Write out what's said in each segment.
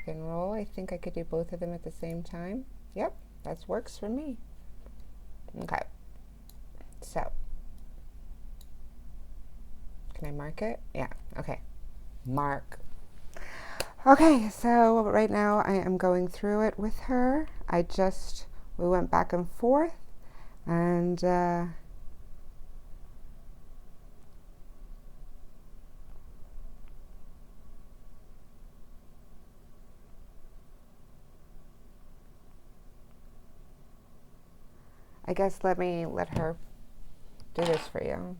and roll. I think I could do both of them at the same time. Yep, that works for me. Okay. So, can I mark it? Yeah, okay. Mark. Okay, so right now I am going through it with her. We went back and forth, and I guess let her do this for you.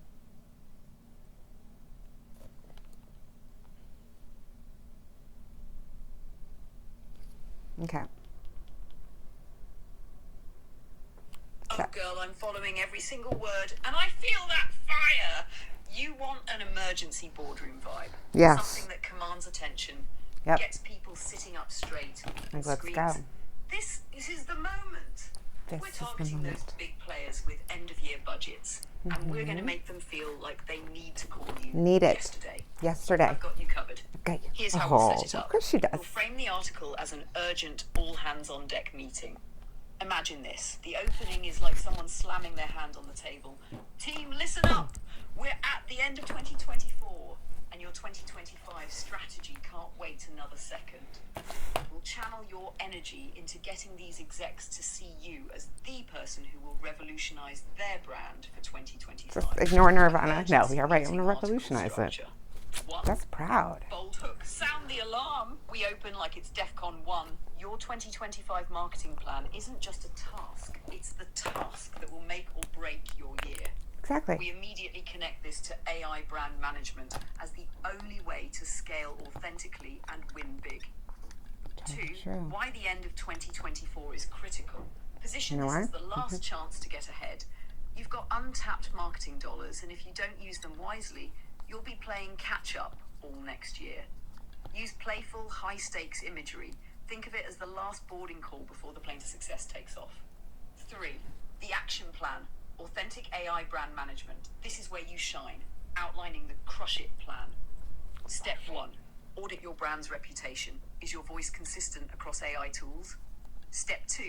Okay. Oh, girl, I'm following every single word, and I feel that fire. You want an emergency boardroom vibe. Yes. Something that commands attention, Yep. gets people sitting up straight, and Let's screams, go. This is the moment. We're targeting those big players with end-of-year budgets, and we're going to make them feel like they need to call you yesterday. I've got you covered. Okay. Here's how we'll set it up. Of course she does. We'll frame the article as an urgent, all-hands-on-deck meeting. Imagine this. The opening is like someone slamming their hand on the table. Team, listen up. We're at the end of 2024, and your 2025 strategy can't wait another second. We'll channel your energy into getting these execs to see you as the person who will revolutionize their brand for 2025. Just ignore Nirvana. No, you're right. I'm going to revolutionize it. That's proud. Bold hook. Sound the alarm. We open like it's DEFCON 1. Your 2025 marketing plan isn't just a task. It's the task that will make or break your year. Exactly. We immediately connect this to AI brand management as the only way to scale authentically and win big. Two, why the end of 2024 is critical. Position this as the last chance to get ahead. You've got untapped marketing dollars, and if you don't use them wisely, you'll be playing catch-up all next year. Use playful, high-stakes imagery. Think of it as the last boarding call before the plane to success takes off. 3, the action plan. Authentic AI brand management. This is where you shine, outlining the crush it plan. Step 1, audit your brand's reputation. Is your voice consistent across AI tools? Step 2,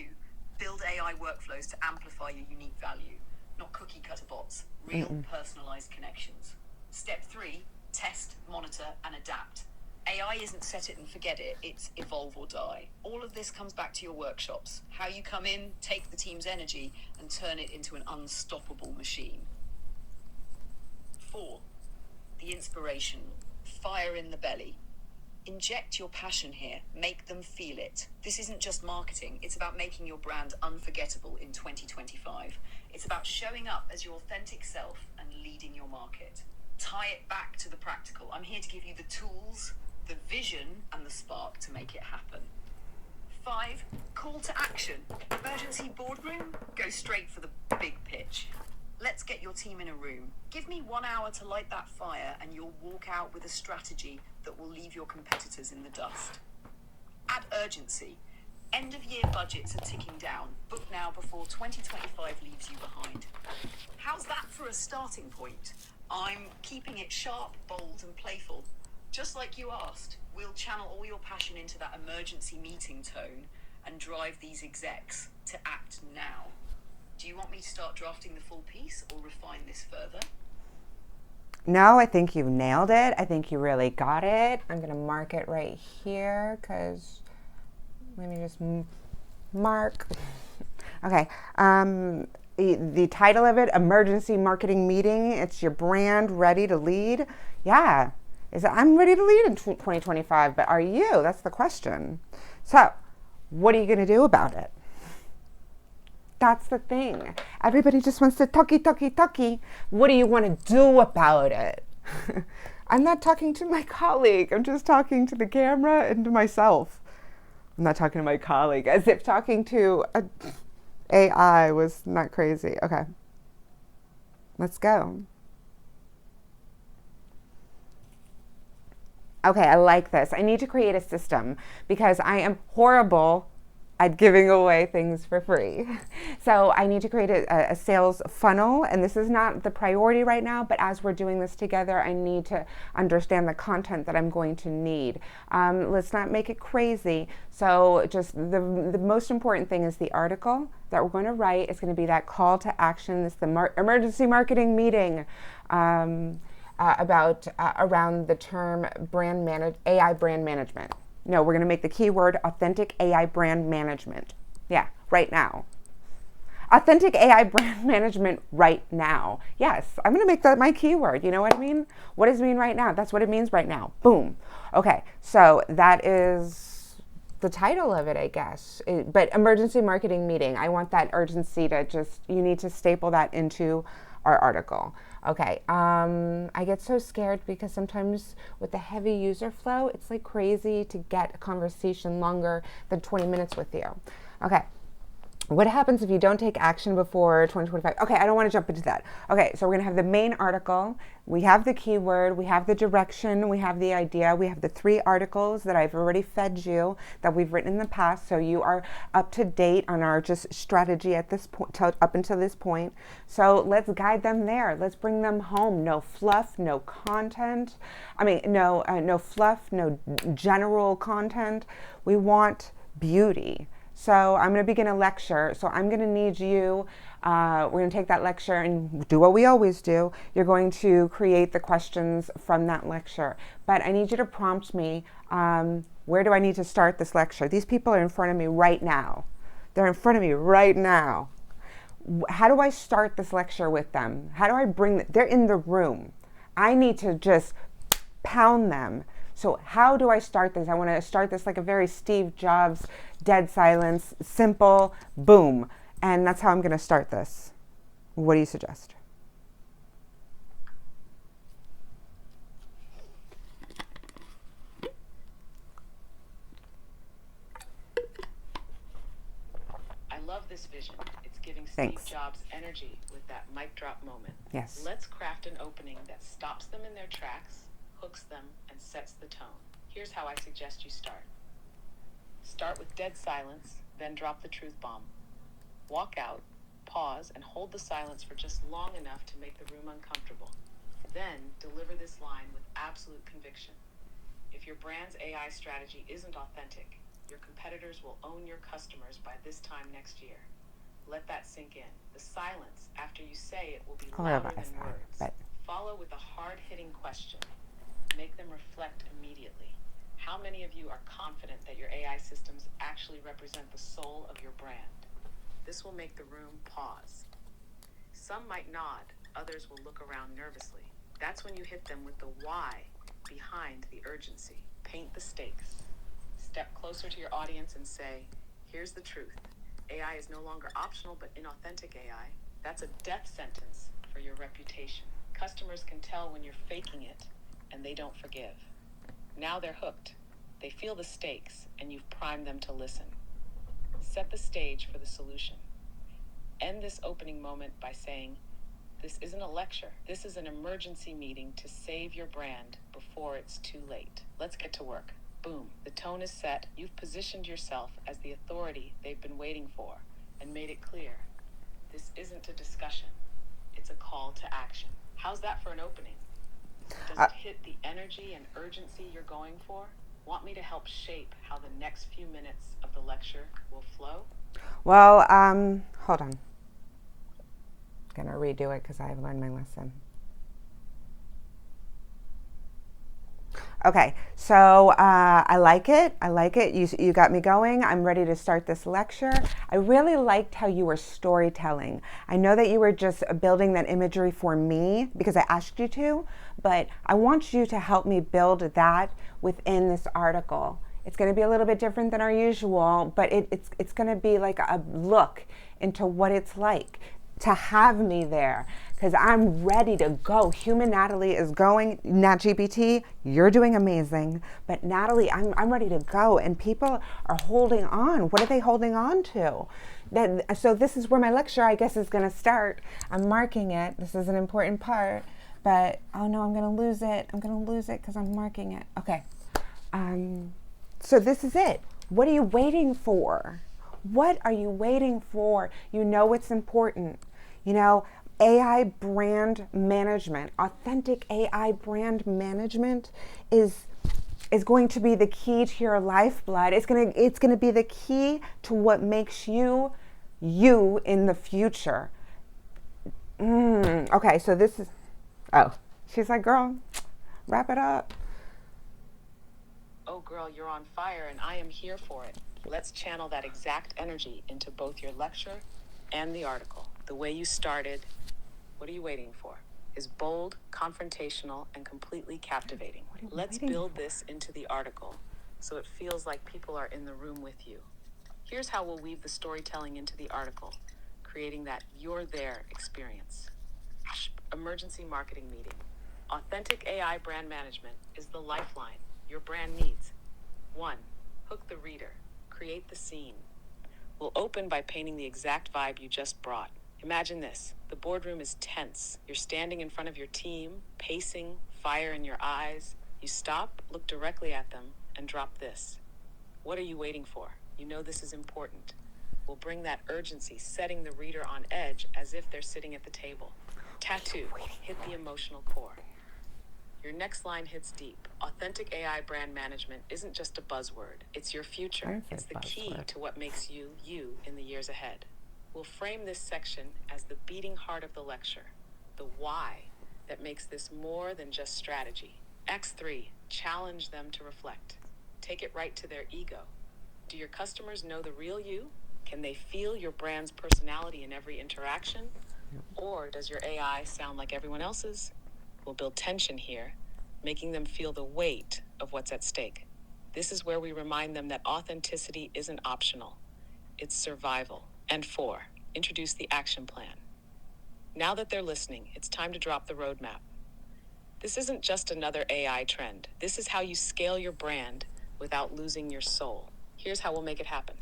build AI workflows to amplify your unique value. Not cookie cutter bots, real personalized connections. Step 3, test, monitor, and adapt. AI isn't set it and forget it, it's evolve or die. All of this comes back to your workshops. How you come in, take the team's energy, and turn it into an unstoppable machine. 4, the inspiration. Fire in the belly. Inject your passion here. Make them feel it. This isn't just marketing. It's about making your brand unforgettable in 2025. It's about showing up as your authentic self and leading your market. Tie it back to the practical. I'm here to give you the tools, the vision, and the spark to make it happen. 5, call to action. Emergency boardroom? Go straight for the big pitch. Let's get your team in a room. Give me 1 hour to light that fire, and you'll walk out with a strategy that will leave your competitors in the dust. Add urgency. End of year budgets are ticking down. Book now before 2025 leaves you behind. How's that for a starting point? I'm keeping it sharp, bold, and playful. Just like you asked, we'll channel all your passion into that emergency meeting tone and drive these execs to act now. Do you want me to start drafting the full piece or refine this further? No, I think you nailed it. I think you really got it. I'm going to mark it right here because let me just mark. Okay. The title of it, Emergency Marketing Meeting. It's your brand ready to lead. Yeah. I'm ready to lead in 2025, but are you? That's the question. So what are you going to do about it? That's the thing. Everybody just wants to talky. What do you want to do about it? I'm not talking to my colleague. I'm just talking to the camera and to myself. I'm not talking to my colleague as if talking to an AI was not crazy. Okay. Let's go. Okay, I like this. I need to create a system because I am horrible at giving away things for free. So I need to create a sales funnel, and this is not the priority right now, but as we're doing this together, I need to understand the content that I'm going to need. Let's not make it crazy. So just the most important thing is the article that we're going to write. It's going to be that call to action. It's the emergency marketing meeting about around the term AI brand management. No, we're going to make the keyword authentic AI brand management. Yeah, right now. Authentic AI brand management right now. Yes, I'm going to make that my keyword. You know what I mean? What does it mean right now? That's what it means right now. Boom. Okay, so that is the title of it, I guess. But emergency marketing meeting. I want that urgency to you need to staple that into our article. Okay, I get so scared because sometimes with the heavy user flow, it's like crazy to get a conversation longer than 20 minutes with you. Okay. What happens if you don't take action before 2025? Okay, I don't want to jump into that. Okay, so we're going to have the main article. We have the keyword. We have the direction. We have the idea. We have the 3 articles that I've already fed you that we've written in the past. So you are up to date on our just strategy at this point, up until this point. So let's guide them there. Let's bring them home. No fluff, no content. No fluff, no general content. We want beauty. So I'm going to begin a lecture. So I'm going to need you, we're going to take that lecture and do what we always do. You're going to create the questions from that lecture. But I need you to prompt me, where do I need to start this lecture? These people are in front of me right now. They're in front of me right now. How do I start this lecture with them? How do I they're in the room. I need to just pound them. So how do I start this? I want to start this like a very Steve Jobs, dead silence, simple, boom. And that's how I'm going to start this. What do you suggest? I love this vision. It's giving Thanks. Steve Jobs energy with that mic drop moment. Yes. Let's craft an opening that stops them in their tracks, hooks them, and sets the tone. Here's how I suggest you start. Start with dead silence, then drop the truth bomb. Walk out, pause, and hold the silence for just long enough to make the room uncomfortable. Then deliver this line with absolute conviction. If your brand's AI strategy isn't authentic, your competitors will own your customers by this time next year. Let that sink in. The silence after you say it will be louder than words. Follow with a hard-hitting question. Make them reflect immediately. How many of you are confident that your AI systems actually represent the soul of your brand? This will make the room pause. Some might nod, others will look around nervously. That's when you hit them with the why behind the urgency. Paint the stakes. Step closer to your audience and say, here's the truth. AI is no longer optional but inauthentic AI. That's a death sentence for your reputation. Customers can tell when you're faking it, and they don't forgive. Now they're hooked. They feel the stakes, and you've primed them to listen. Set the stage for the solution. End this opening moment by saying, this isn't a lecture. This is an emergency meeting to save your brand before it's too late. Let's get to work. Boom. The tone is set. You've positioned yourself as the authority they've been waiting for and made it clear. This isn't a discussion. It's a call to action. How's that for an opening? Does it hit the energy and urgency you're going for? Want me to help shape how the next few minutes of the lecture will flow? Well, hold on. I'm going to redo it because I have learned my lesson. Okay, so I like it. You got me going. I'm ready to start this lecture. I really liked how you were storytelling. I know that you were just building that imagery for me because I asked you to, but I want you to help me build that within this article. It's going to be a little bit different than our usual, but it's going to be like a look into what it's like to have me there, because I'm ready to go. Human Natalie is going. NatGPT, you're doing amazing. But Natalie, I'm ready to go. And people are holding on. What are they holding on to? So this is where my lecture, I guess, is going to start. I'm marking it. This is an important part. But, oh no, I'm going to lose it. I'm going to lose it because I'm marking it. Okay. So this is it. What are you waiting for? What are you waiting for? You know it's important. You know, AI brand management, authentic AI brand management is going to be the key to your lifeblood. It's gonna be the key to what makes you you in the future. Okay, so this is, oh, she's like, girl, wrap it up. Oh, girl, you're on fire, and I am here for it. Let's channel that exact energy into both your lecture and the article. The way you started, what are you waiting for? Is bold, confrontational, and completely captivating. Let's build this into the article so it feels like people are in the room with you. Here's how we'll weave the storytelling into the article, creating that you're there experience. Emergency marketing meeting. Authentic AI brand management is the lifeline your brand needs. 1. Hook the reader. Create the scene. We'll open by painting the exact vibe you just brought. Imagine this. The boardroom is tense. You're standing in front of your team, pacing, fire in your eyes. You stop, look directly at them, and drop this. What are you waiting for? You know this is important. We'll bring that urgency, setting the reader on edge as if they're sitting at the table. Tattoo. Hit the emotional core. Your next line hits deep. Authentic AI brand management isn't just a buzzword. It's your future. It's the key to what makes you, you in the years ahead. We'll frame this section as the beating heart of the lecture, the why that makes this more than just strategy. X3, challenge them to reflect. Take it right to their ego. Do your customers know the real you? Can they feel your brand's personality in every interaction? Or does your AI sound like everyone else's? We'll build tension here, making them feel the weight of what's at stake. This is where we remind them that authenticity isn't optional. It's survival. And 4, introduce the action plan. Now that they're listening, it's time to drop the roadmap. This isn't just another AI trend. This is how you scale your brand without losing your soul. Here's how we'll make it happen.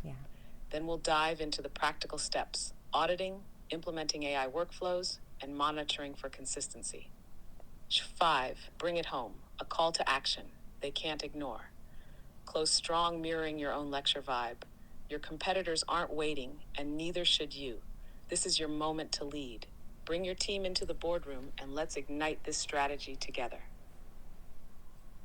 Then we'll dive into the practical steps: auditing, implementing AI workflows, and monitoring for consistency. 5, bring it home, a call to action they can't ignore. Close strong, mirroring your own lecture vibe. Your competitors aren't waiting, and neither should you. This is your moment to lead. Bring your team into the boardroom, and let's ignite this strategy together.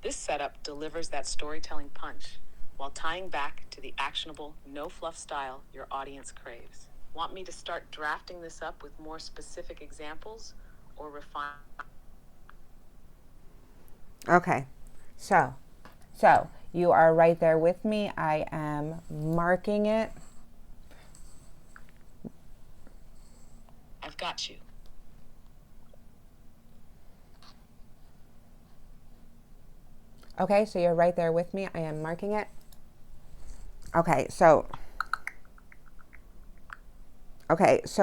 This setup delivers that storytelling punch while tying back to the actionable, no-fluff style your audience craves. Want me to start drafting this up with more specific examples or refine? Okay, so you are right there with me. I am marking it. I've got you. Okay, so you're right there with me. I am marking it. Okay, so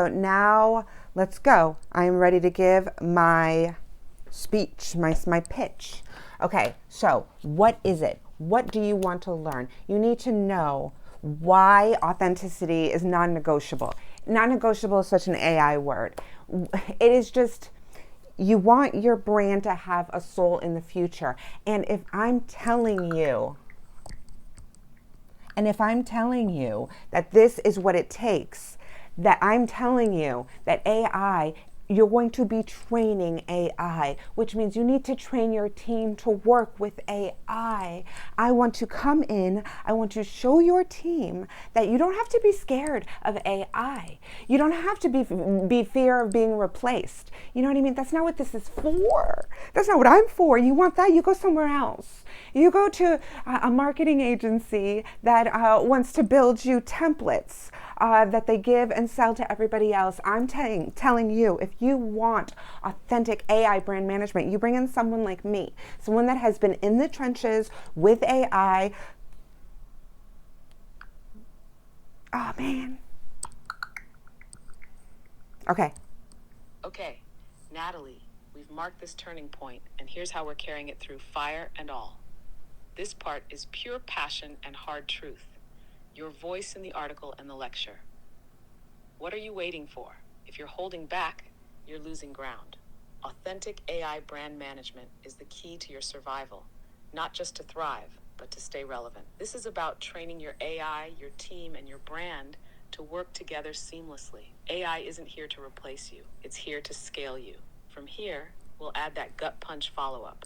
now let's go. I'm ready to give my speech, my pitch. Okay, so what is it? What do you want to learn? You need to know why authenticity is non-negotiable. Non-negotiable is such an AI word. It is just, you want your brand to have a soul in the future. And if I'm telling you that this is what it takes, that I'm telling you that AI, you're going to be training AI, which means you need to train your team to work with AI. I want to come in, I want to show your team that you don't have to be scared of AI. You don't have to be fear of being replaced. You know what I mean? That's not what this is for. That's not what I'm for. You want that? You go somewhere else. You go to a marketing agency that wants to build you templates that they give and sell to everybody else. I'm telling you, if you want authentic AI brand management, you bring in someone like me, someone that has been in the trenches with AI. Oh, man. Okay, Natalie, we've marked this turning point, and here's how we're carrying it through, fire and all. This part is pure passion and hard truth. Your voice in the article and the lecture. What are you waiting for? If you're holding back, you're losing ground. Authentic AI brand management is the key to your survival, not just to thrive. but to stay relevant. This is about training your AI, your team, and your brand to work together seamlessly. AI isn't here to replace you. It's here to scale you. From here, we'll add that gut punch follow-up.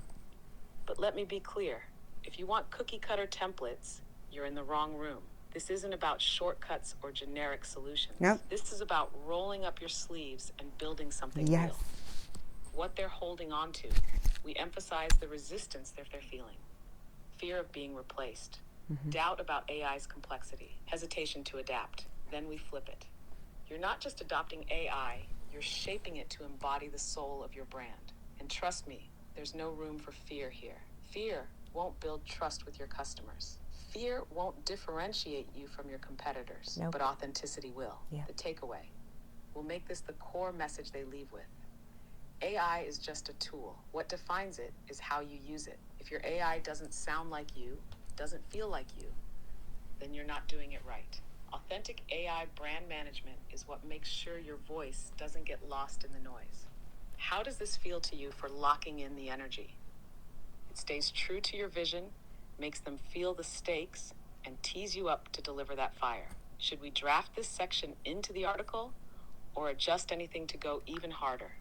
But let me be clear. If you want cookie-cutter templates, you're in the wrong room. This isn't about shortcuts or generic solutions. Nope. This is about rolling up your sleeves and building something real. What they're holding on to. We emphasize the resistance that they're feeling. Fear of being replaced. Doubt about AI's complexity. Hesitation to adapt. Then we flip it. You're not just adopting AI, you're shaping it to embody the soul of your brand. And trust me, there's no room for fear here. Fear won't build trust with your customers. Fear won't differentiate you from your competitors, but authenticity will. The takeaway. We'll make this the core message they leave with. AI is just a tool. What defines it is how you use it. If your AI doesn't sound like you, doesn't feel like you, then you're not doing it right. Authentic AI brand management is what makes sure your voice doesn't get lost in the noise. How does this feel to you for locking in the energy? It stays true to your vision, makes them feel the stakes, and tees you up to deliver that fire. Should we draft this section into the article or adjust anything to go even harder?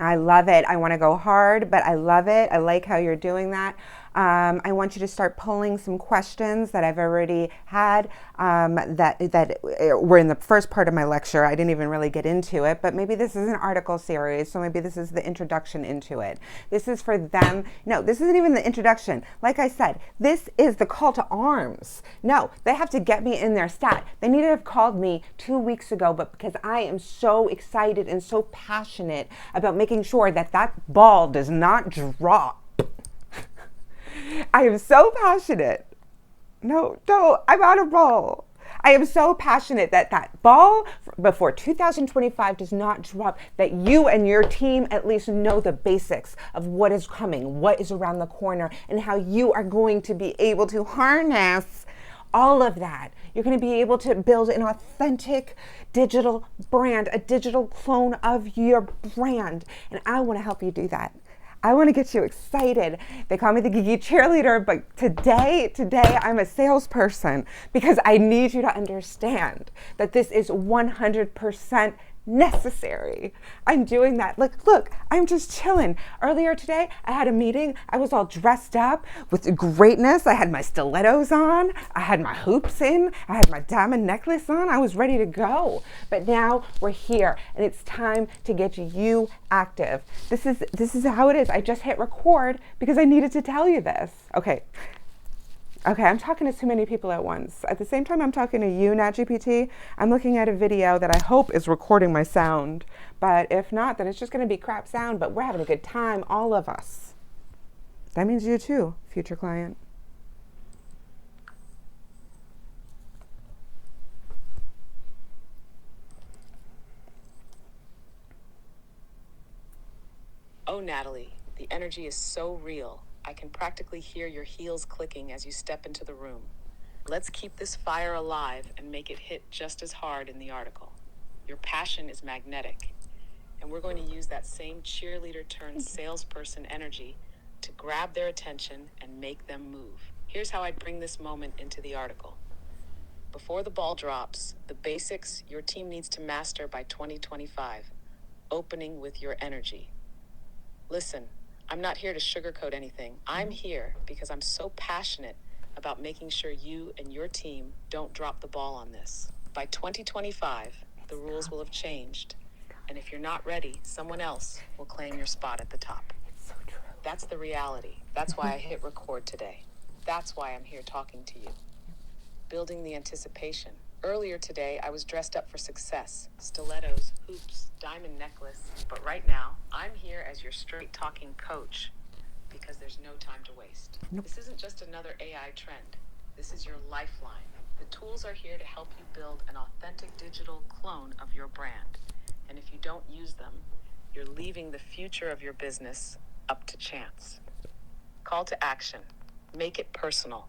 I love it. I want to go hard, but I love it. I like how you're doing that. I want you to start pulling some questions that I've already had that were in the first part of my lecture. I didn't even really get into it, but maybe this is an article series, so maybe this is the introduction into it. This is for them. No, this isn't even the introduction. Like I said, this is the call to arms. No, they have to get me in their stat. They need to have called me 2 weeks ago, but because I am so excited and so passionate about making sure that that ball does not drop. I am so passionate. No, I'm on a roll. I am so passionate that that ball before 2025 does not drop, that you and your team at least know the basics of what is coming, what is around the corner, and how you are going to be able to harness all of that. You're going to be able to build an authentic digital brand, a digital clone of your brand. And I want to help you do that. I want to get you excited. They call me the geeky cheerleader, but today I'm a salesperson because I need you to understand that this is 100% necessary. I'm doing that. Look, I'm just chilling. Earlier today, I had a meeting. I was all dressed up with greatness. I had my stilettos on. I had my hoops in. I had my diamond necklace on. I was ready to go. But now we're here, and it's time to get you active. This is how it is. I just hit record because I needed to tell you this. Okay, I'm talking to too many people at once. At the same time I'm talking to you, NatGPT, I'm looking at a video that I hope is recording my sound. But if not, then it's just going to be crap sound. But we're having a good time, all of us. That means you too, future client. Oh, Natalie, the energy is so real. I can practically hear your heels clicking as you step into the room. Let's keep this fire alive and make it hit just as hard in the article. Your passion is magnetic, and we're going to use that same cheerleader turned salesperson energy to grab their attention and make them move. Here's how I'd bring this moment into the article. Before the ball drops, the basics your team needs to master by 2025, opening with your energy. Listen, I'm not here to sugarcoat anything. I'm here because I'm so passionate about making sure you and your team don't drop the ball on this. By 2025, the rules will have changed. And if you're not ready, someone else will claim your spot at the top. It's so true. That's the reality. That's why I hit record today. That's why I'm here talking to you. Building the anticipation. Earlier today, I was dressed up for success. Stilettos, hoops, diamond necklace. But right now, I'm here as your straight-talking coach because there's no time to waste. Nope. This isn't just another AI trend. This is your lifeline. The tools are here to help you build an authentic digital clone of your brand. And if you don't use them, you're leaving the future of your business up to chance. Call to action. Make it personal.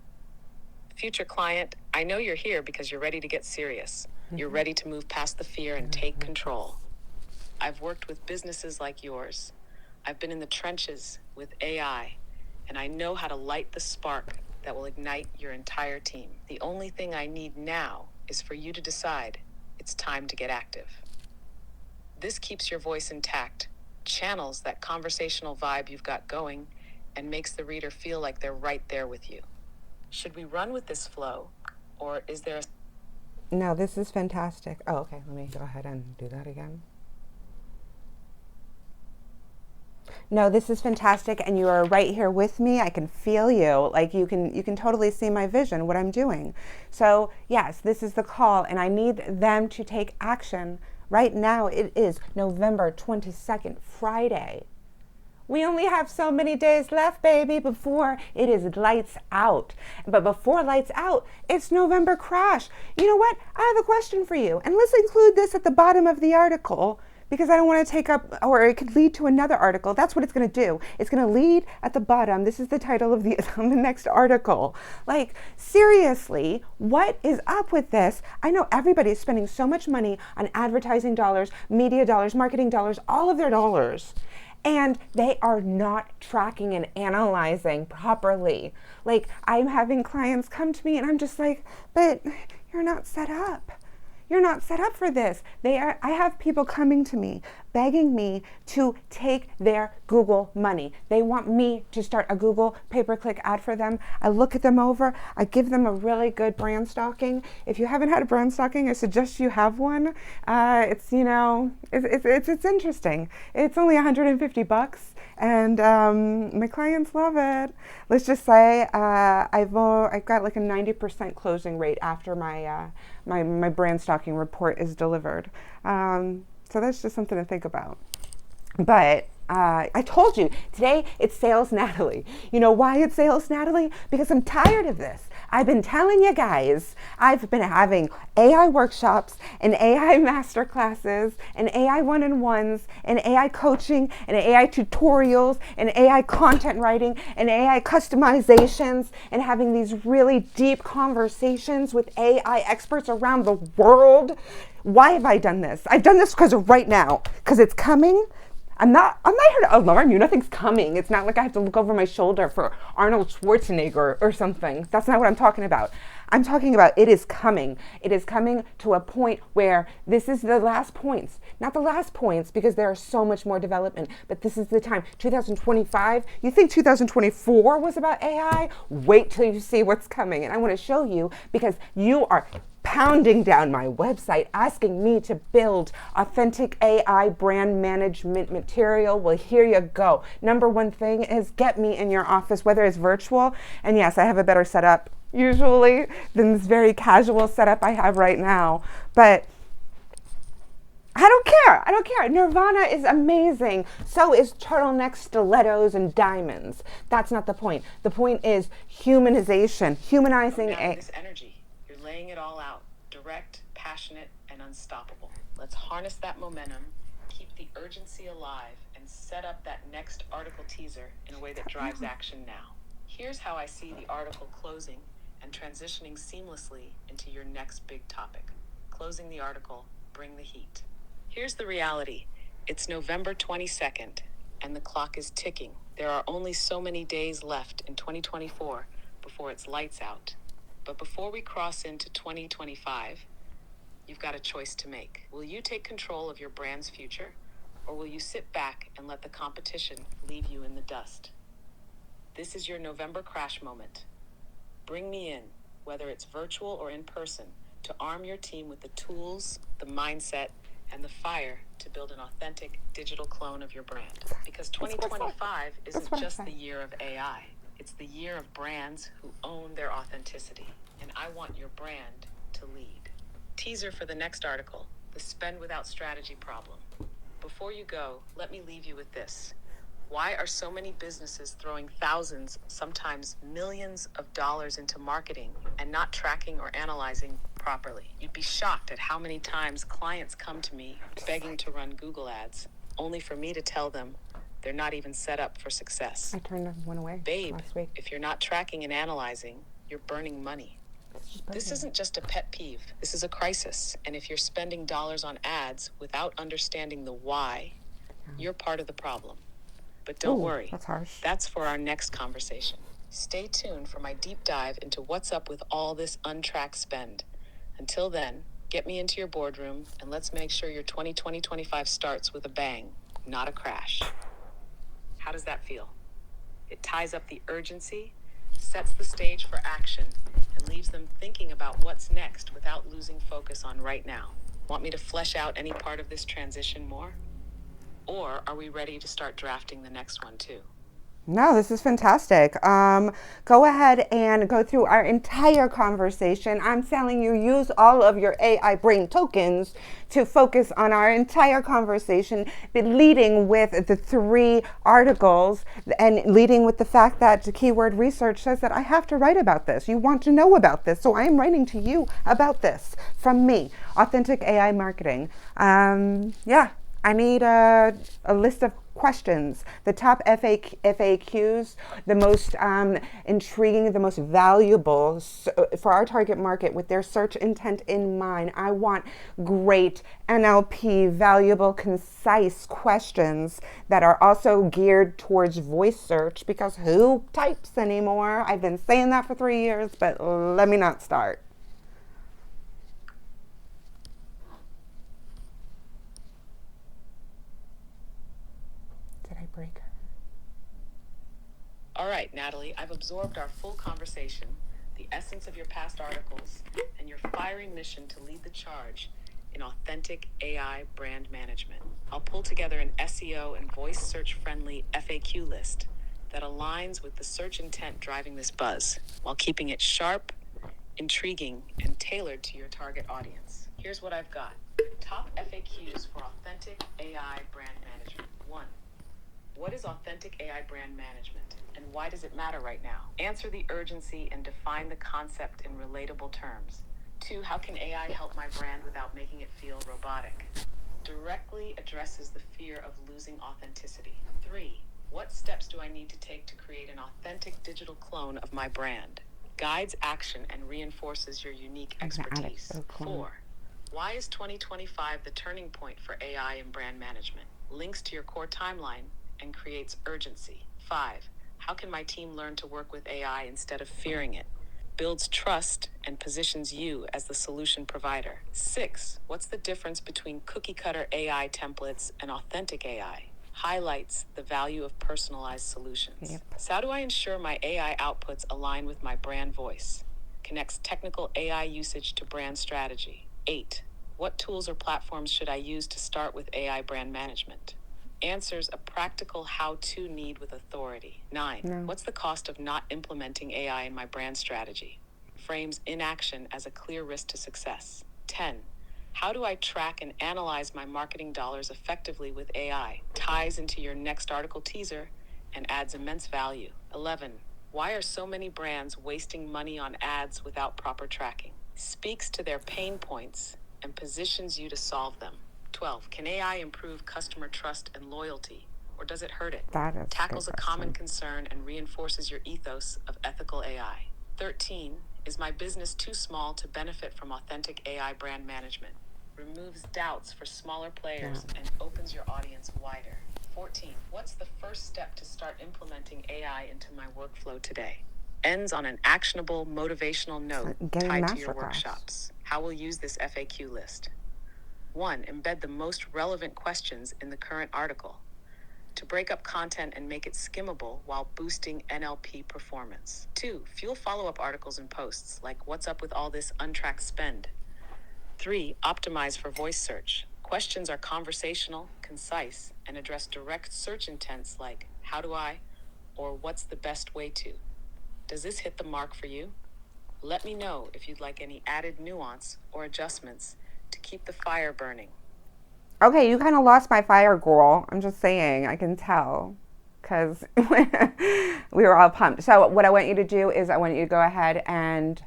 Future client, I know you're here because you're ready to get serious. You're ready to move past the fear and take control. I've worked with businesses like yours. I've been in the trenches with AI, and I know how to light the spark that will ignite your entire team. The only thing I need now is for you to decide it's time to get active. This keeps your voice intact, channels that conversational vibe you've got going, and makes the reader feel like they're right there with you. Should we run with this flow, or is there a... No, this is fantastic. Oh, okay. Let me go ahead and do that again. No, this is fantastic, and you are right here with me. I can feel you. Like you can totally see my vision, what I'm doing. So yes, this is the call, and I need them to take action. Right now, it is November 22nd, Friday. We only have so many days left, baby, before it is lights out. But before lights out, it's November crash. You know what? I have a question for you. And let's include this at the bottom of the article, because I don't want to take up, or it could lead to another article. That's what it's going to do. It's going to lead at the bottom. This is the title of the next article. Like, seriously, what is up with this? I know everybody is spending so much money on advertising dollars, media dollars, marketing dollars, all of their dollars. And they are not tracking and analyzing properly. Like, I'm having clients come to me and I'm just like, but you're not set up. You're not set up for this. I have people coming to me, begging me to take their Google money. They want me to start a Google pay-per-click ad for them. I look at them over. I give them a really good brand stalking. If you haven't had a brand stalking, I suggest you have one. It's interesting. It's only $150, and my clients love it. Let's just say I've got like a 90% closing rate after my my brand stalking report is delivered. So that's just something to think about. But I told you, today it's Sales Natalie. You know why it's Sales Natalie? Because I'm tired of this. I've been telling you guys, I've been having AI workshops and AI masterclasses and AI one-on-ones and AI coaching and AI tutorials and AI content writing and AI customizations and having these really deep conversations with AI experts around the world. Why have I done this? I've done this because of right now, because it's coming. I'm not here to alarm you. Nothing's coming. It's not like I have to look over my shoulder for Arnold Schwarzenegger or something. That's not what I'm talking about. I'm talking about it is coming. It is coming to a point where this is the last points. Not the last points, because there is so much more development, but this is the time. 2025, you think 2024 was about AI? Wait till you see what's coming. And I want to show you, because you are pounding down my website asking me to build authentic AI brand management material. Well, here you go. Number one thing is get me in your office, whether it's virtual. And yes, I have a better setup usually than this very casual setup I have right now. But I don't care. I don't care. Nirvana is amazing. So is turtlenecks, stilettos, and diamonds. That's not the point. The point is humanization, humanizing this energy. Laying it all out, direct, passionate, and unstoppable. Let's harness that momentum, keep the urgency alive, and set up that next article teaser in a way that drives action now. Here's how I see the article closing and transitioning seamlessly into your next big topic. Closing the article, bring the heat. Here's the reality. It's November 22nd, and the clock is ticking. There are only so many days left in 2024 before it's lights out. But before we cross into 2025, you've got a choice to make. Will you take control of your brand's future, or will you sit back and let the competition leave you in the dust? This is your November crash moment. Bring me in, whether it's virtual or in person, to arm your team with the tools, the mindset, and the fire to build an authentic digital clone of your brand. Because 2025 isn't just the year of AI. It's the year of brands who own their authenticity, and I want your brand to lead. Teaser for the next article, the spend without strategy problem. Before you go, let me leave you with this. Why are so many businesses throwing thousands, sometimes millions of dollars into marketing and not tracking or analyzing properly? You'd be shocked at how many times clients come to me begging to run Google ads, only for me to tell them they're not even set up for success. I turned one away. Babe, last week. if you're not tracking and analyzing, you're burning money. This isn't just a pet peeve. This is a crisis. And if you're spending dollars on ads without understanding the why, you're part of the problem. But don't worry. That's harsh. That's for our next conversation. Stay tuned for my deep dive into what's up with all this untracked spend. Until then, get me into your boardroom and let's make sure your 2020-25 starts with a bang, not a crash. How does that feel? It ties up the urgency, sets the stage for action, and leaves them thinking about what's next without losing focus on right now. Want me to flesh out any part of this transition more? Or are we ready to start drafting the next one too? No, this is fantastic. Go ahead and go through our entire conversation. I'm telling you, use all of your AI brain tokens to focus on our entire conversation, leading with the 3 articles and leading with the fact that the keyword research says that I have to write about this. You want to know about this, so I am writing to you about this from me, Authentic AI Marketing. I need a list of questions, the top FAQs, the most intriguing, the most valuable for our target market with their search intent in mind. I want great NLP, valuable, concise questions that are also geared towards voice search, because who types anymore? I've been saying that for 3 years, but let me not start. Break her. All right, Natalie, I've absorbed our full conversation, the essence of your past articles, and your fiery mission to lead the charge in authentic AI brand management. I'll pull together an SEO and voice search friendly FAQ list that aligns with the search intent driving this buzz, while keeping it sharp, intriguing, and tailored to your target audience. Here's what I've got. Top FAQs for authentic AI brand management. 1. What is authentic AI brand management, and why does it matter right now? Answer the urgency and define the concept in relatable terms. 2. How can AI help my brand without making it feel robotic? Directly addresses the fear of losing authenticity. 3. What steps do I need to take to create an authentic digital clone of my brand? Guides action and reinforces your unique expertise. 4. Why is 2025 the turning point for AI in brand management? Links to your core timeline and creates urgency. 5. How can my team learn to work with AI instead of fearing it? Builds trust and positions you as the solution provider. 6. What's the difference between cookie-cutter AI templates and authentic AI? Highlights the value of personalized solutions. Yep. So how do I ensure my AI outputs align with my brand voice? Connects technical AI usage to brand strategy. 8. What tools or platforms should I use to start with AI brand management? Answers a practical how-to need with authority. 9. No. What's the cost of not implementing AI in my brand strategy? Frames inaction as a clear risk to success. 10. How do I track and analyze my marketing dollars effectively with AI? Ties into your next article teaser and adds immense value. 11. Why are so many brands wasting money on ads without proper tracking? Speaks to their pain points and positions you to solve them. 12. Can AI improve customer trust and loyalty, or does it hurt it? That is Tackles a common concern and reinforces your ethos of ethical AI. 13. Is my business too small to benefit from authentic AI brand management? Removes doubts for smaller players and opens your audience wider. 14. What's the first step to start implementing AI into my workflow today? Ends on an actionable, motivational note tied to your workshops. How we'll use this FAQ list. 1. Embed the most relevant questions in the current article to break up content and make it skimmable while boosting NLP performance. 2. Fuel follow-up articles and posts like what's up with all this untracked spend. 3. Optimize for voice search. Questions are conversational, concise, and address direct search intents like how do I or what's the best way to. Does this hit the mark for you? Let me know if you'd like any added nuance or adjustments to keep the fire burning. Okay, you kind of lost my fire, girl. I'm just saying, I can tell, because we were all pumped. So what I want you to do is I want you to go ahead and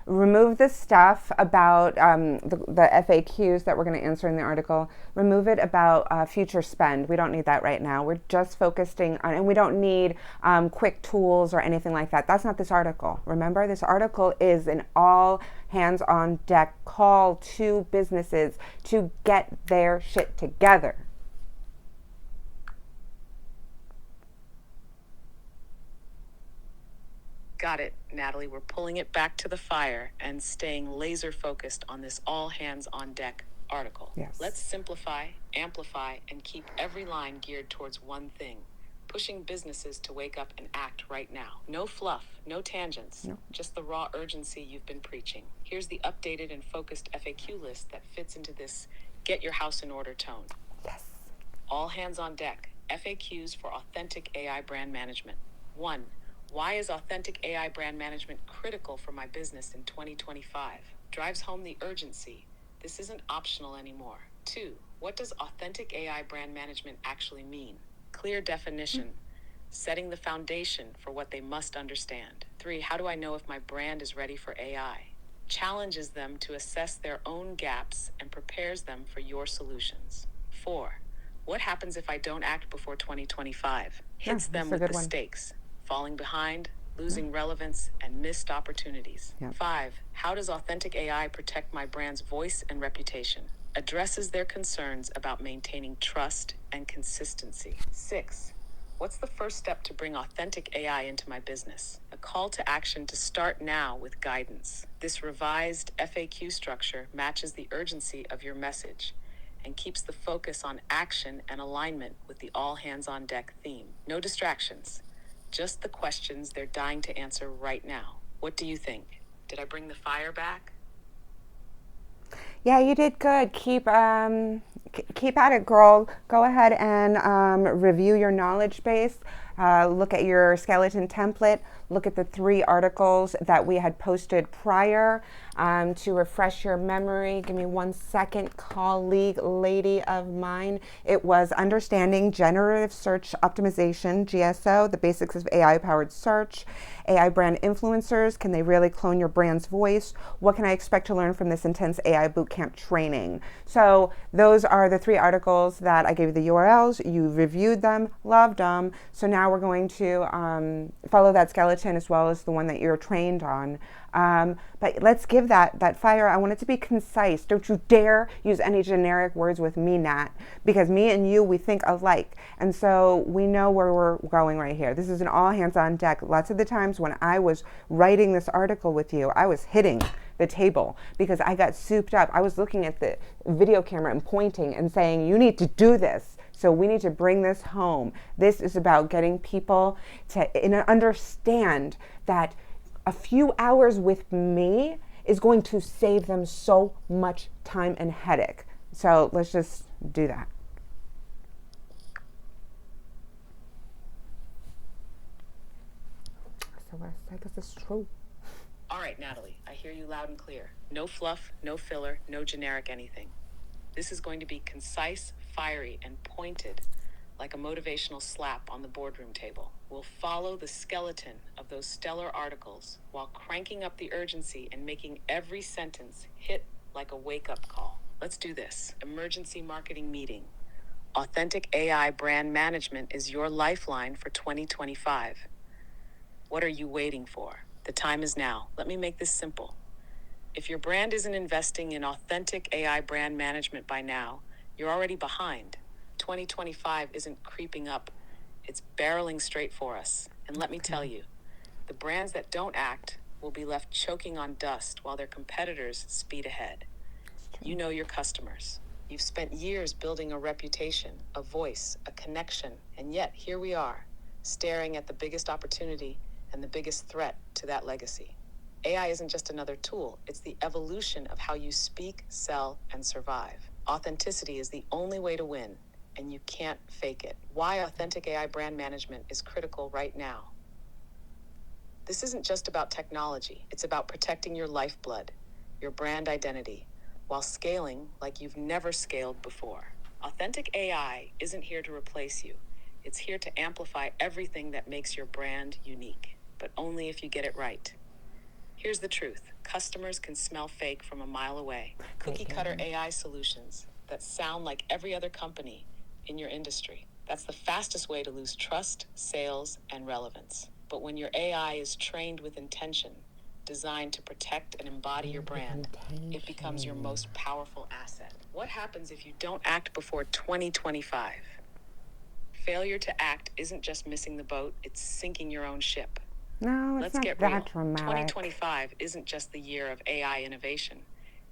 remove the stuff about the FAQs that we're going to answer in the article. Remove it about future spend. We don't need that right now. We're just focusing on, and we don't need quick tools or anything like that. That's not this article. Remember, this article is an all hands on deck call to businesses to get their shit together. Got it, Natalie. We're pulling it back to the fire and staying laser focused on this all hands on deck article. Yes. Let's simplify, amplify, and keep every line geared towards one thing: pushing businesses to wake up and act right now. No fluff, no tangents, just the raw urgency you've been preaching. Here's the updated and focused FAQ list that fits into this get your house in order tone. Yes. All hands on deck. FAQs for authentic AI brand management. 1. Why is authentic AI brand management critical for my business in 2025? Drives home the urgency. This isn't optional anymore. 2. What does authentic AI brand management actually mean? Clear definition, setting the foundation for what they must understand. 3. How do I know if my brand is ready for AI? Challenges them to assess their own gaps and prepares them for your solutions. 4. What happens if I don't act before 2025? Hits them with the stakes, falling behind, losing relevance, and missed opportunities. 5. How does authentic AI protect my brand's voice and reputation? Addresses their concerns about maintaining trust and consistency. 6. What's the first step to bring authentic AI into my business? A call to action to start now with guidance. This revised FAQ structure matches the urgency of your message and keeps the focus on action and alignment with the all hands on deck theme. No distractions, just the questions they're dying to answer right now. What do you think? Did I bring the fire back? Yeah, you did good. Keep at it, girl. Go ahead and review your knowledge base. Look at your skeleton template. Look at the 3 articles that we had posted prior to refresh your memory. Give me 1 second, colleague, lady of mine. It was Understanding Generative Search Optimization, GSO, the basics of AI-powered search. AI brand influencers, can they really clone your brand's voice? What can I expect to learn from this intense AI bootcamp training? So those are the 3 articles that I gave you the URLs. You reviewed them, loved them. So now we're going to follow that skeleton as well as the one that you're trained on. But let's give that fire. I want it to be concise. Don't you dare use any generic words with me, Nat, because me and you, we think alike. And so we know where we're going right here. This is an all hands on deck. Lots of the times when I was writing this article with you, I was hitting the table because I got souped up. I was looking at the video camera and pointing and saying, you need to do this. So we need to bring this home. This is about getting people to understand that a few hours with me is going to save them so much time and headache. So let's just do that. So I guess it's true. All right, Natalie, I hear you loud and clear. No fluff, no filler, no generic anything. This is going to be concise, fiery, and pointed, like a motivational slap on the boardroom table. We'll follow the skeleton of those stellar articles while cranking up the urgency and making every sentence hit like a wake-up call. Let's do this. Emergency marketing meeting. Authentic AI brand management is your lifeline for 2025. What are you waiting for? The time is now. Let me make this simple. If your brand isn't investing in authentic AI brand management by now, you're already behind. 2025 isn't creeping up, it's barreling straight for us. And let me tell you, the brands that don't act will be left choking on dust while their competitors speed ahead. You know your customers. You've spent years building a reputation, a voice, a connection, and yet here we are, staring at the biggest opportunity and the biggest threat to that legacy. AI isn't just another tool, it's the evolution of how you speak, sell, and survive. Authenticity is the only way to win, and you can't fake it. Why authentic AI brand management is critical right now. This isn't just about technology, it's about protecting your lifeblood, your brand identity, while scaling like you've never scaled before. Authentic AI isn't here to replace you, it's here to amplify everything that makes your brand unique, but only if you get it right. Here's the truth. Customers can smell fake from a mile away. Cookie-cutter AI solutions that sound like every other company in your industry. That's the fastest way to lose trust, sales, and relevance. But when your AI is trained with intention, designed to protect and embody your brand, it becomes your most powerful asset. What happens if you don't act before 2025? Failure to act isn't just missing the boat, it's sinking your own ship. No, it's Let's not get that real. dramatic. 2025 isn't just the year of AI innovation.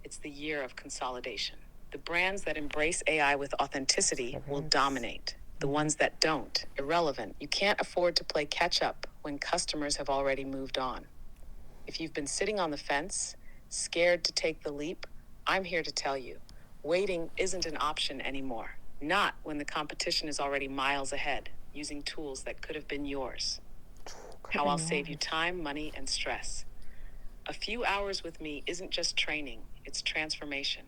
It's the year of consolidation. The brands that embrace AI with authenticity will dominate. The ones that don't, irrelevant. You can't afford to play catch up when customers have already moved on. If you've been sitting on the fence, scared to take the leap, I'm here to tell you, waiting isn't an option anymore. Not when the competition is already miles ahead, using tools that could have been yours. How I'll save you time, money, and stress. A few hours with me isn't just training, it's transformation.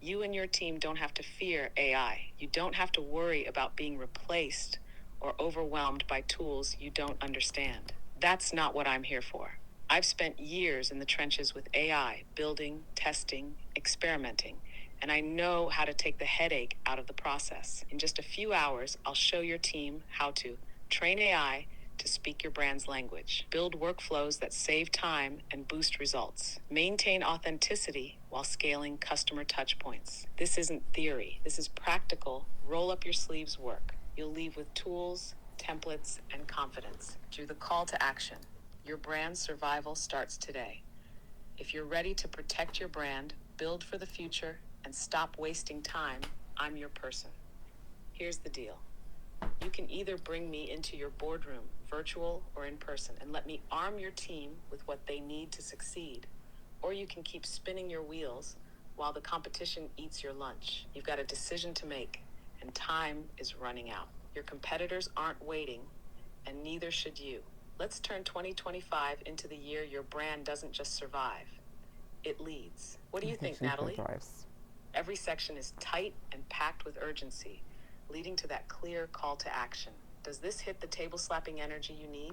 You and your team don't have to fear AI. You don't have to worry about being replaced or overwhelmed by tools you don't understand. That's not what I'm here for. I've spent years in the trenches with AI, building, testing, experimenting, and I know how to take the headache out of the process. In just a few hours, I'll show your team how to train AI to speak your brand's language, build workflows that save time and boost results, maintain authenticity while scaling customer touchpoints. This isn't theory. This is practical, roll up your sleeves work. You'll leave with tools, templates, and confidence. Do the call to action. Your brand's survival starts today. If you're ready to protect your brand, build for the future, and stop wasting time, I'm your person. Here's the deal. You can either bring me into your boardroom, virtual or in person, and let me arm your team with what they need to succeed. Or you can keep spinning your wheels while the competition eats your lunch. You've got a decision to make, and time is running out. Your competitors aren't waiting, and neither should you. Let's turn 2025 into the year your brand doesn't just survive, it leads. What do you think, Natalie? Every section is tight and packed with urgency, leading to that clear call to action. Does this hit the table slapping energy you need?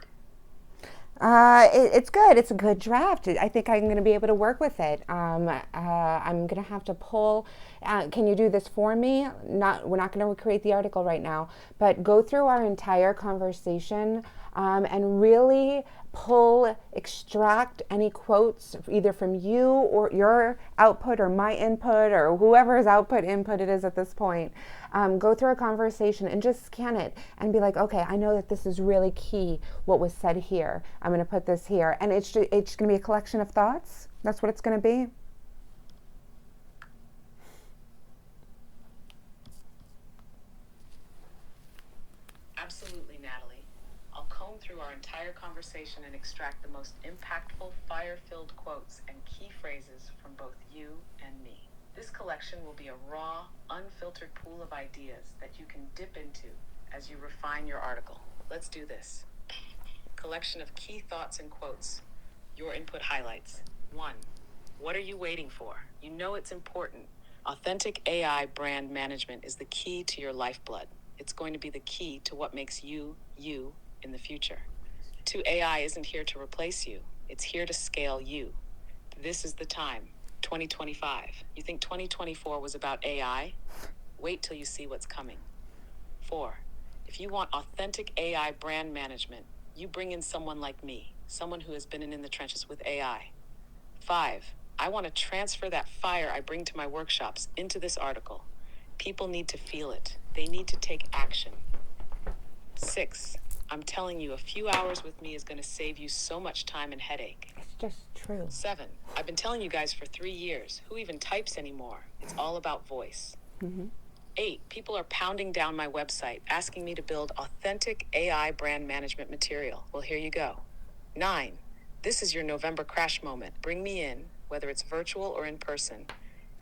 It's good. It's a good draft. I think I'm going to be able to work with it. I'm going to have to pull. Can you do this for me? We're not going to recreate the article right now, but go through our entire conversation and really extract any quotes either from you or your output or my input or whoever's input it is at this point. Go through a conversation and just scan it and be like, okay, I know that this is really key, what was said here. I'm going to put this here. And it's going to be a collection of thoughts. That's what it's going to be. Absolutely, Natalie. I'll comb through our entire conversation and extract the most impactful, fire-filled quotes and key phrases from both you and me. This collection will be a raw, unfiltered pool of ideas that you can dip into as you refine your article. Let's do this. Collection of key thoughts and quotes. Your input highlights. 1. What are you waiting for? You know it's important. Authentic AI brand management is the key to your lifeblood. It's going to be the key to what makes you, you in the future. 2. AI isn't here to replace you. It's here to scale you. This is the time. 2025. You think 2024 was about AI? Wait till you see what's coming. 4. If you want authentic AI brand management, you bring in someone like me, someone who has been in the trenches with AI. 5. I want to transfer that fire I bring to my workshops into this article. People need to feel it. They need to take action. 6. I'm telling you, a few hours with me is going to save you so much time and headache. It's just true. 7. I've been telling you guys for 3 years. Who even types anymore? It's all about voice. 8. People are pounding down my website, asking me to build authentic AI brand management material. Well, here you go. 9. This is your November crash moment. Bring me in, whether it's virtual or in person,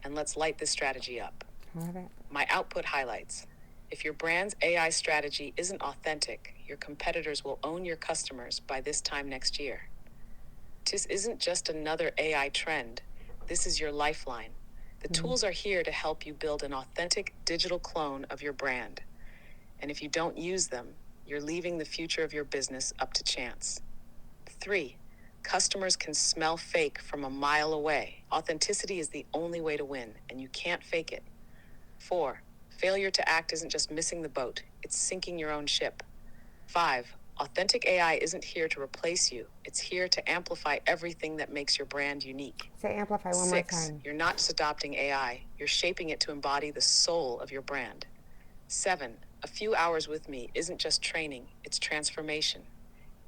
and let's light this strategy up. Love it. My output highlights. If your brand's AI strategy isn't authentic, your competitors will own your customers by this time next year. This isn't just another AI trend. This is your lifeline. The tools are here to help you build an authentic digital clone of your brand. And if you don't use them, you're leaving the future of your business up to chance. 3. Customers can smell fake from a mile away. Authenticity is the only way to win, and you can't fake it. 4. Failure to act isn't just missing the boat, it's sinking your own ship. 5. Authentic AI isn't here to replace you. It's here to amplify everything that makes your brand unique. Say amplify one more 6. time. You're not just adopting AI, you're shaping it to embody the soul of your brand. 7. A few hours with me isn't just training, it's transformation.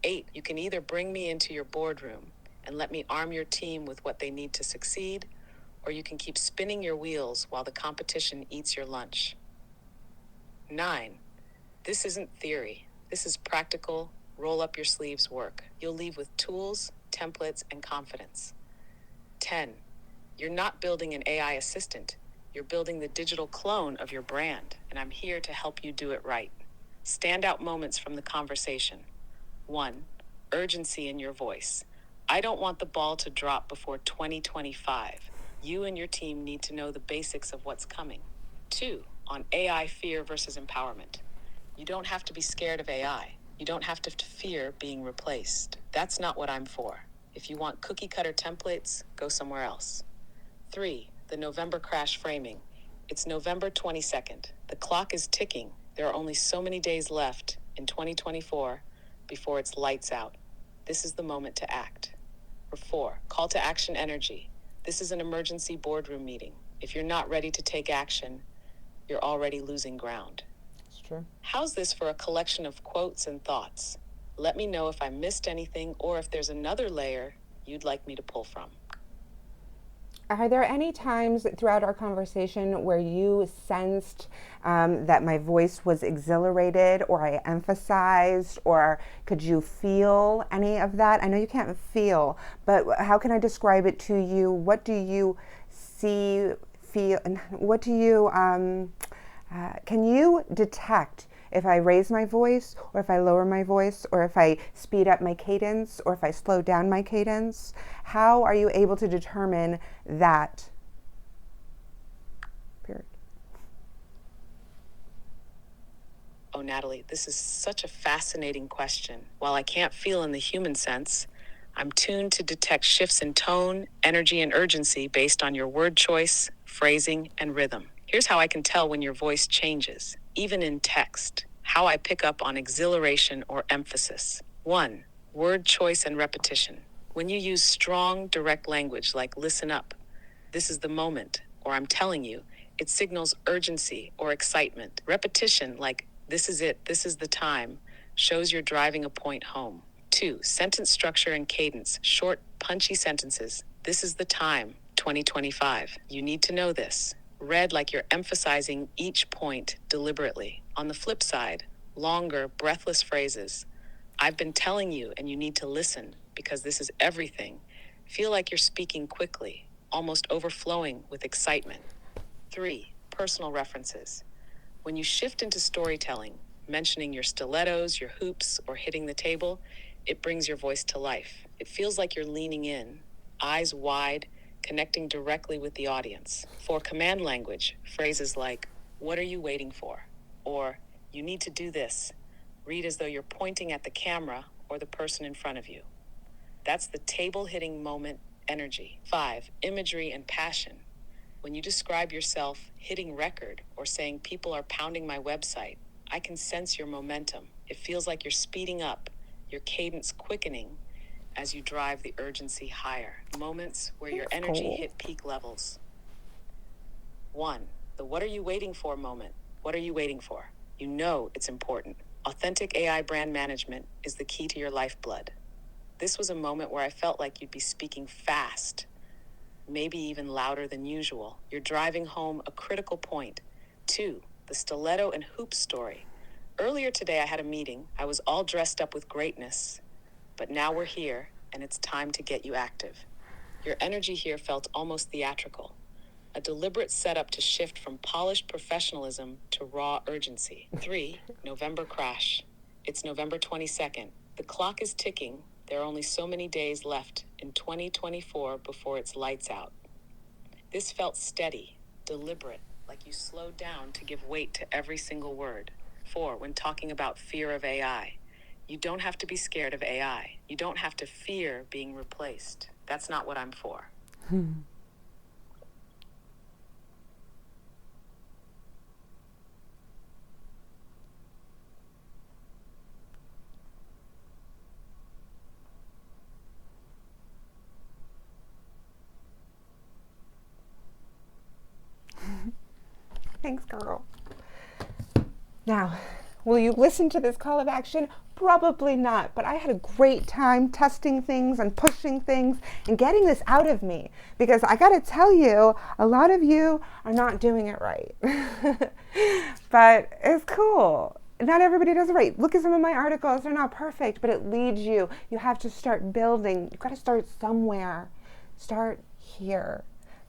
8, you can either bring me into your boardroom and let me arm your team with what they need to succeed, or you can keep spinning your wheels while the competition eats your lunch. 9, this isn't theory. This is practical, roll up your sleeves work. You'll leave with tools, templates, and confidence. 10, you're not building an AI assistant. You're building the digital clone of your brand, and I'm here to help you do it right. Standout moments from the conversation. 1, urgency in your voice. I don't want the ball to drop before 2025. You and your team need to know the basics of what's coming. 2, on AI fear versus empowerment. You don't have to be scared of AI. You don't have to fear being replaced. That's not what I'm for. If you want cookie cutter templates, go somewhere else. 3, the November crash framing. It's November 22nd. The clock is ticking. There are only so many days left in 2024 before it's lights out. This is the moment to act. Or 4, call to action energy. This is an emergency boardroom meeting. If you're not ready to take action, you're already losing ground. It's true. How's this for a collection of quotes and thoughts? Let me know if I missed anything or if there's another layer you'd like me to pull from. Are there any times throughout our conversation where you sensed that my voice was exhilarated, or I emphasized, or could you feel any of that? I know you can't feel, but how can I describe it to you? What do you see, feel, and what do you, can you detect if I raise my voice, or if I lower my voice, or if I speed up my cadence, or if I slow down my cadence? How are you able to determine that? Period. Oh, Natalie, this is such a fascinating question. While I can't feel in the human sense, I'm tuned to detect shifts in tone, energy, and urgency based on your word choice, phrasing, and rhythm. Here's how I can tell when your voice changes, even in text. How I pick up on exhilaration or emphasis. 1, word choice and repetition. When you use strong, direct language like listen up, this is the moment, or I'm telling you, it signals urgency or excitement. Repetition like this is it, this is the time, shows you're driving a point home. 2, sentence structure and cadence. Short, punchy sentences. This is the time, 2025. You need to know this. Read like you're emphasizing each point deliberately. On the flip side, longer, breathless phrases. I've been telling you, and you need to listen, because this is everything. Feel like you're speaking quickly, almost overflowing with excitement. 3, personal references. When you shift into storytelling, mentioning your stilettos, your hoops, or hitting the table, it brings your voice to life. It feels like you're leaning in, eyes wide, connecting directly with the audience. For command language, phrases like, what are you waiting for? Or, you need to do this. Read as though you're pointing at the camera or the person in front of you. That's the table-hitting moment energy. 5, imagery and passion. When you describe yourself hitting record or saying people are pounding my website, I can sense your momentum. It feels like you're speeding up, your cadence quickening as you drive the urgency higher. Moments where your energy hit peak levels. 1, the what are you waiting for moment. What are you waiting for? You know it's important. Authentic AI brand management is the key to your lifeblood. This was a moment where I felt like you'd be speaking fast, maybe even louder than usual. You're driving home a critical point. 2, the stiletto and hoop story. Earlier today I had a meeting. I was all dressed up with greatness, but now we're here and it's time to get you active. Your energy here felt almost theatrical, a deliberate setup to shift from polished professionalism to raw urgency. 3, November crash. It's November 22nd. The clock is ticking. There are only so many days left in 2024 before it's lights out. This felt steady, deliberate, like you slowed down to give weight to every single word. 4, when talking about fear of AI. You don't have to be scared of AI. You don't have to fear being replaced. That's not what I'm for. Thanks, girl. Now, will you listen to this call of action? Probably not, but I had a great time testing things and pushing things and getting this out of me, because I got to tell you, a lot of you are not doing it right. But it's cool. Not everybody does it right. Look at some of my articles. They're not perfect, but it leads you. You have to start building. You've got to start somewhere. Start here.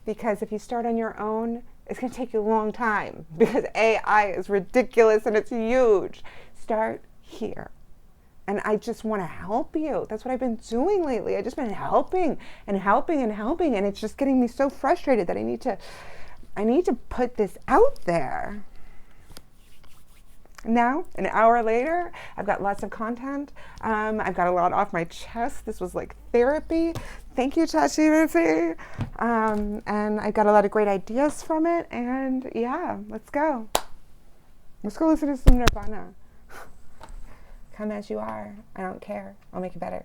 Because if you start on your own, it's going to take you a long time, because AI is ridiculous and it's huge. Start here. And I just want to help you. That's what I've been doing lately. I've just been helping and helping and helping. And it's just getting me so frustrated that I need to put this out there. Now, an hour later, I've got lots of content. I've got a lot off my chest. This was like therapy. Thank you, ChatGPT. And I got a lot of great ideas from it. And yeah, let's go. Let's go listen to some Nirvana. Come as you are. I don't care. I'll make it better.